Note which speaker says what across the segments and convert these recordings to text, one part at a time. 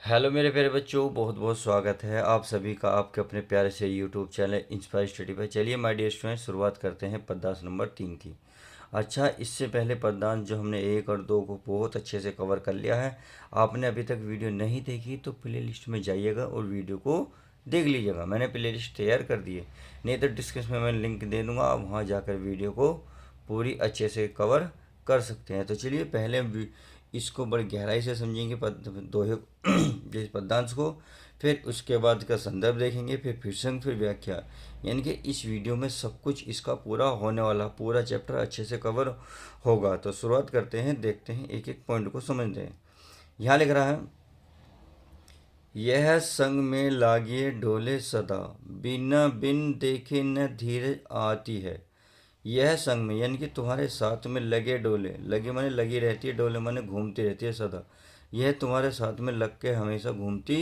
Speaker 1: Hello मेरे प्यारे बच्चों, बहुत बहुत स्वागत है आप सभी का आपके अपने प्यारे से यूट्यूब चैनल इंस्पायर स्टडी पर। चलिए माय डियर स्टूडेंट, शुरुआत करते हैं पद्यांश नंबर 3 की। अच्छा, इससे पहले पद्यांश जो हमने 1 और 2 को बहुत अच्छे से कवर कर लिया है। आपने अभी तक वीडियो नहीं देखी तो प्ले लिस्ट में जाइएगा और वीडियो को देख लीजिएगा। मैंने प्ले लिस्ट तैयार कर दी है, नहीं तो डिस्क्रिप्शन में मैं लिंक दे दूँगा, आप वहाँ जाकर वीडियो को पूरी अच्छे से कवर कर सकते हैं। तो चलिए पहले इसको बड़ी गहराई से समझेंगे दोहे जिस पद्यांश को, फिर उसके बाद का संदर्भ देखेंगे, फिर प्रसंग, फिर व्याख्या। यानी कि इस वीडियो में सब कुछ इसका पूरा होने वाला, पूरा चैप्टर अच्छे से कवर होगा। तो शुरुआत करते हैं, देखते हैं, एक एक पॉइंट को समझते हैं। यहाँ लिख रहा है, यह संग में लागिए डोले सदा, बिना बिन देखे न धीरज आती है। यह संग में यानी कि तुम्हारे साथ में लगे डोले, लगे माने लगी रहती है, डोले माने घूमती रहती है सदा। यह तुम्हारे साथ में लग के हमेशा घूमती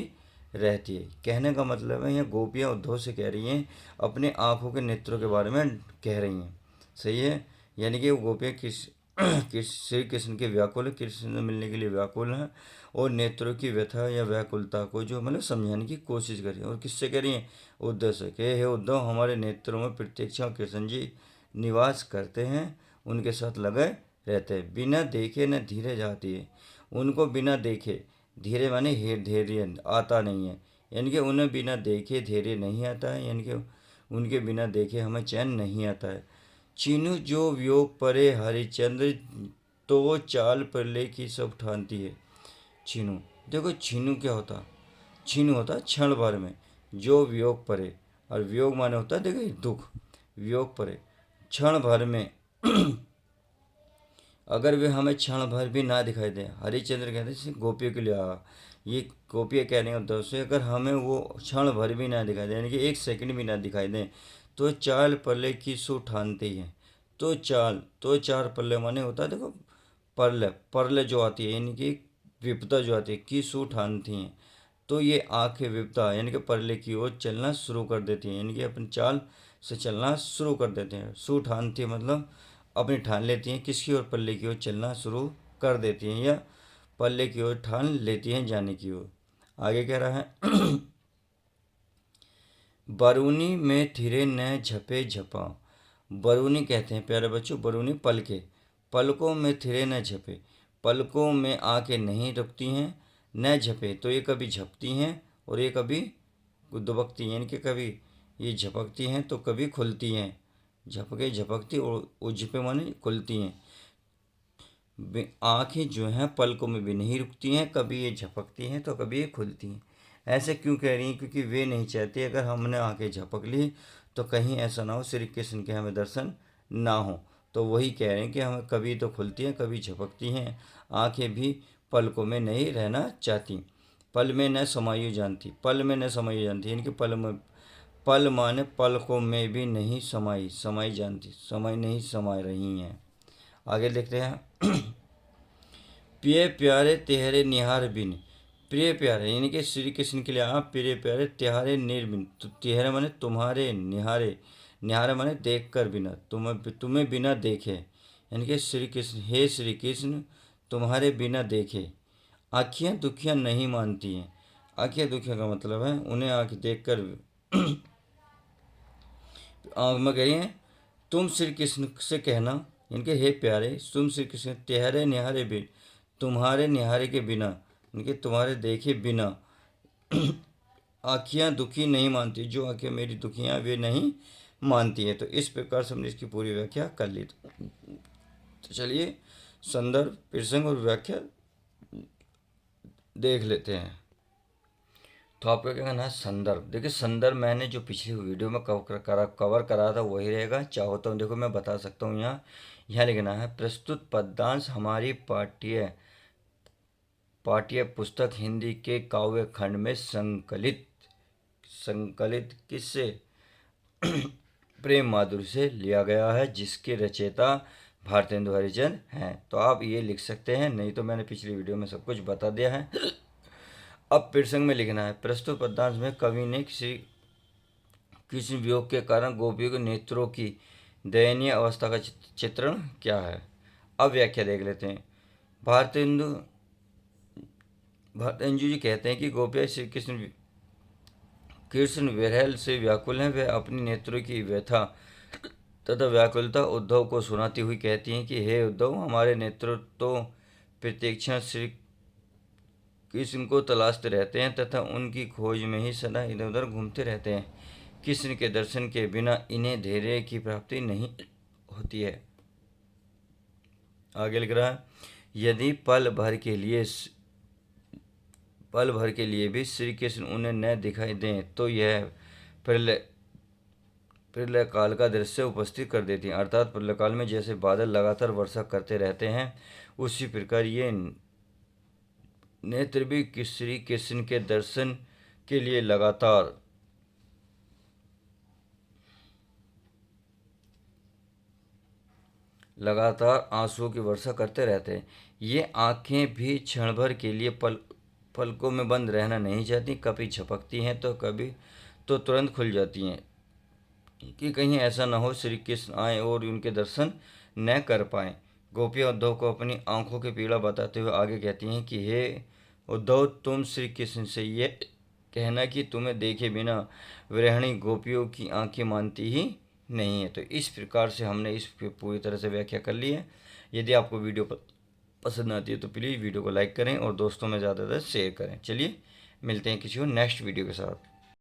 Speaker 1: रहती है। कहने का मतलब है, यह गोपियाँ उद्धव से कह रही हैं, अपने आँखों के नेत्रों के बारे में कह रही हैं। सही है, यानी कि वो गोपियाँ श्री कृष्ण के व्याकुल, कृष्ण से मिलने के लिए व्याकुल हैं, और नेत्रों की व्यथा या व्याकुलता को जो मतलब समझाने की कोशिश कर रही हैं। और किससे कह रही हैं? उद्धव से। कहे हे उद्धव, हमारे नेत्रों में प्रत्यक्ष कृष्ण जी निवास करते हैं, उनके साथ लगे रहते हैं। बिना देखे न धीरे जाती है, उनको बिना देखे, धीरे माने धैर्य आता नहीं है, यानी कि उन्हें बिना देखे धैर्य नहीं आता है, यानी कि उनके बिना देखे हमें चैन नहीं आता है। चीनू जो वियोग परे हरिचंद्र, तो वो चाल प्रलय की सब ठानती है। छीनू, देखो छीनू क्या होता? छीनू होता क्षण भर में, जो वियोग परे, और वियोग माने होता है देखो दुख, वियोग परे क्षण भर में। अगर वे हमें क्षण भर भी ना दिखाई दें, हरिश्चंद्र कहते हैं गोपियों के लिए ये गोपियाँ कह रही हैं उद्धव से, अगर हमें वो क्षण भर भी ना दिखाई दें, यानी कि 1 सेकंड भी ना दिखाई दें, तो चाल पल्ले की सु ठानती है। तो चार पल्ले माने होता है देखो, परले परले जो आती है, यानी कि विपदा जो आती है, की सु ठानती हैं। तो ये आंखें विपदा यानी कि परले की ओर चलना शुरू कर देती हैं, यानी कि अपनी चाल से चलना शुरू कर देते हैं। सु ठानती है मतलब अपनी ठान लेती हैं, किसकी ओर? पल्ले की ओर चलना शुरू कर देती हैं, या पल्ले की ओर ठान लेती हैं जाने की ओर। आगे कह रहा है, बरूनी में थिरे न झपे झपा। बरूनी कहते हैं प्यारे बच्चों, बरूनी पलके, पलकों में थिरे न झपे, पलकों में आके नहीं रुकती हैं। न झपे तो ये कभी झपती हैं और ये कभी दुबकती हैं, यानी कि कभी ये झपकती हैं तो कभी खुलती हैं। झपके झपकती और झपे माने खुलती हैं। आँखें जो हैं पलकों में भी नहीं रुकती हैं, कभी ये झपकती हैं तो कभी ये खुलती हैं। ऐसे क्यों कह रही हैं? क्योंकि वे नहीं चाहती अगर हमने आँखें झपक ली तो कहीं ऐसा ना हो श्री कृष्ण के हमें दर्शन ना हो। तो वही कह रहे हैं कि हमें कभी तो खुलती हैं कभी झपकती हैं, आँखें भी पलकों में नहीं रहना चाहती। पल में न समायु जानती, पल में न समायु जानती, यानी कि पल में, पल माने पलकों में भी नहीं समाई जानती, समय नहीं समा रही हैं। आगे देखते हैं, प्रिय प्यारे तेहरे निहार बिन। प्रिय प्यारे यानी कि श्री कृष्ण के लिए आप प्रिय प्यारे तिहारे निर्बिन, तो तिहरे माने तुम्हारे, निहारे, निहारे माने देख कर बिना, तुम्हें बिना देखे, यानी कि श्री कृष्ण, हे श्री कृष्ण तुम्हारे बिना देखे आँखियाँ दुखियाँ नहीं मानती हैं। आँखियाँ दुखियाँ का मतलब है उन्हें आँख देख कर आँख में कह रही हैं, तुम श्री कृष्ण से कहना, इनके हे प्यारे तुम श्री कृष्ण तेहरे निहारे बिन, तुम्हारे निहारे के बिना, इनके तुम्हारे देखे बिना आँखियाँ दुखी नहीं मानती, जो आँखें मेरी दुखियाँ वे नहीं मानती हैं। तो इस प्रकार से हमने इसकी पूरी व्याख्या कर ली। तो चलिए संदर्भ, प्रसंग और व्याख्या देख लेते हैं। तो आपका क्या कहना है? संदर्भ। देखिए संदर्भ मैंने जो पिछली वीडियो में कवर करा था वही रहेगा। चाहो तो देखो मैं बता सकता हूँ, यहाँ यहाँ लिखना है, प्रस्तुत पद्यांश हमारी पाठ्य पुस्तक हिंदी के काव्य खंड में संकलित संकलित किससे? प्रेम माधुरी से लिया गया है, जिसके रचयिता भारतेंदु हरिचंद हैं। तो आप ये लिख सकते हैं, नहीं तो मैंने पिछली वीडियो में सब कुछ बता दिया है। अब प्रसंग में लिखना है, प्रस्तुत पद्यांश में कवि ने किसी वियोग के कारण गोपियों के नेत्रों की दयनीय अवस्था का चित्रण क्या है। अब व्याख्या देख लेते हैं। भारतेंदु भारतेंदु जी कहते हैं कि गोपियाँ श्री कृष्ण कृष्ण विरह से व्याकुल हैं। वह अपनी नेत्रों की व्यथा तथा व्याकुलता उद्धव को सुनाती हुई कहती हैं कि हे उद्धव, हमारे नेत्र तो प्रत्यक्षण श्री कृष्ण को तलाशते रहते हैं तथा उनकी खोज में ही सदा इधर उधर घूमते रहते हैं। कृष्ण के दर्शन के बिना इन्हें धैर्य की प्राप्ति नहीं होती है। आगे लिख रहा है, यदि पल भर के लिए भी श्री कृष्ण उन्हें न दिखाई दें तो यह प्रलय प्रलय काल का दृश्य उपस्थित कर देती हैं। अर्थात प्रलय काल में जैसे बादल लगातार वर्षा करते रहते हैं, उसी प्रकार ये नेत्र भी श्री कृष्ण के दर्शन के लिए लगातार आंसुओं की वर्षा करते रहते हैं। ये आंखें भी क्षण भर के लिए पलकों में बंद रहना नहीं चाहती। कभी झपकती हैं तो कभी तो तुरंत खुल जाती हैं कि कहीं ऐसा न हो श्री कृष्ण आए और उनके दर्शन न कर पाएं। गोपियाँ उद्धव को अपनी आंखों की पीड़ा बताते हुए आगे कहती हैं कि हे उद्धव, तुम श्री कृष्ण से ये कहना कि तुम्हें देखे बिना विरहिणी गोपियों की आंखें मानती ही नहीं है। तो इस प्रकार से हमने इस पूरी तरह से व्याख्या कर ली है। यदि आपको वीडियो पसंद आती है तो प्लीज़ वीडियो को लाइक करें और दोस्तों में ज़्यादा से ज़्यादा शेयर करें। चलिए मिलते हैं किसी और नेक्स्ट वीडियो के साथ।